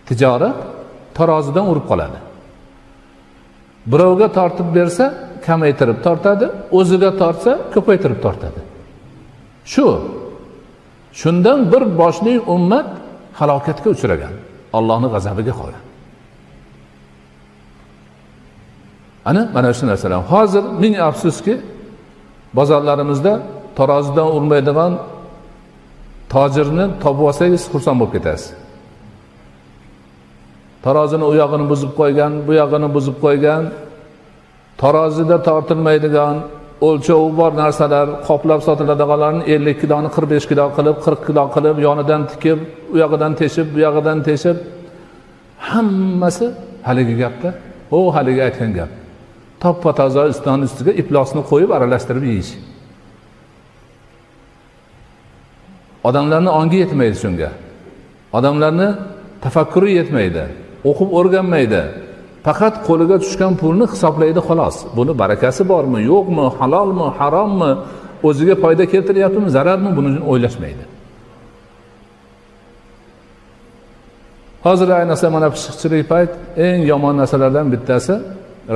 tijorat tarozidan urib qoladi. Birovga tortib bersa, kamaytirib tortadi, o'ziga tortsa, ko'paytirib tortadi. Shundan bir boshli ummat halokatga uchragan, Allohning g'azabiga qolgan. Mana shu narsalar. Hozir ming afsuski, bozorlarimizda tarozidan urmaydigan tojirni topib olsangiz xursand bo'lib ketasiz. Tarozini u yog'ini buzib qo'ygan, bu yog'ini buzib qo'ygan, tarozida tortilmaydigan, o'lchovi bor narsalar, qoplab sotiladiganlarni 50 kiloni 45 kilo qilib, 40 kilo qilib, yonidan tikib, u yog'idan teshib, bu yog'idan teshib, hammasi haligi gapda, haligi aytgan gap. Top-toza ustiga iplosni qo'yib aralashtirib yeyish. Odamlarning ongi yetmaydi shunga. Odamlarni tafakkuri yetmaydi. O'qib o'rganmaydi. Faqat qo'liga tushgan pulni hisoblaydi xolos. Buni barakasi bormi, yo'qmi, halolmi, harommi, o'ziga foyda keltiryaptimi, zararmi, buni o'ylashmaydi. Hozir ayniqsa mana pishiqchilik payt eng yomon narsalardan bittasi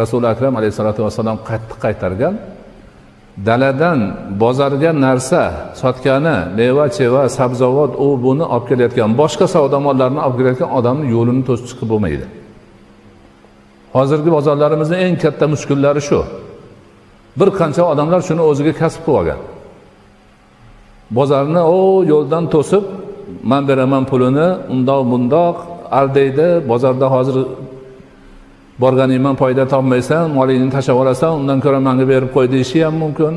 Rasul akram alayhisolatu vassalom qattiq qaytargan, daladan bozorga narsa sotgani, meva-cheva, sabzavot, buni olib kelayotgan, boshqa savdo mollarini olib kelayotgan odamning yo'lini to'sib chiqib bo'lmaydi. Hozirgi bozorlarimizning eng katta mushkullari shu. Bir qancha odamlar shuni o'ziga kasb qilib olgan. Bozorni yo'ldan to'sib, men beraman pulini, undoq aldaydi. Bozorda hozir borganingdan foyda topmaysan, molingni tashlab olasan, undan ko'ra menga berib qo'y deyishi ham mumkin.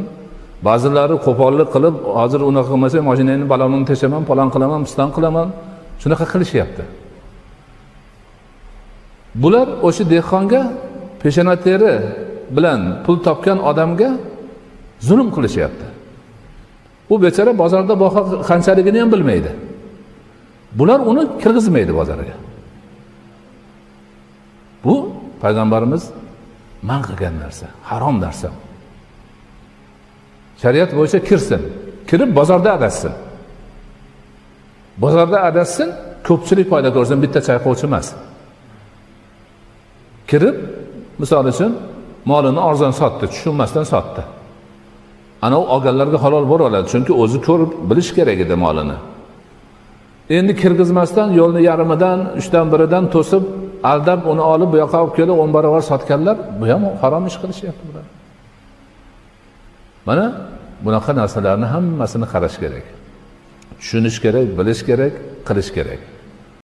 Ba'zilari qo'pollik qilib, hozir unaqa qilmasang, mashinangni balonini tashaman, palon qilaman, piston qilaman, shunaqa qilishyapti. Bular o'sha dehqonga, peshona teri bilan pul topgan odamga zulm qilishyapti. U bechora bozorda baho qanchaligini ham bilmaydi. Bular uni kirgizmaydi bozorga. Bu payg'ambarimiz man qilgan narsa, harom narsa. Shariat bo'yicha kirsin, kirib bozorda adashsin. Bozorda adashsin, ko'pchilik foyda ko'rsin, bitta chayqovchi emas. Kirib, misol uchun, molini arzon sotdi, tushunmasdan sotdi. Ana u olganlarga halol bo'laveradi, chunki o'zi ko'rib bilish kerak edi molini. Endi kirgizmasdan yo'lni yarimidan, 3dan 1dan to'sib, aldab uni olib bu yoqqa olib kelib 10 barobar sotganlar, bu ham harom ish qilishyapti bular. Mana bunaqa narsalarni hammasini qarash kerak. Tushunish kerak, bilish kerak, qilish kerak.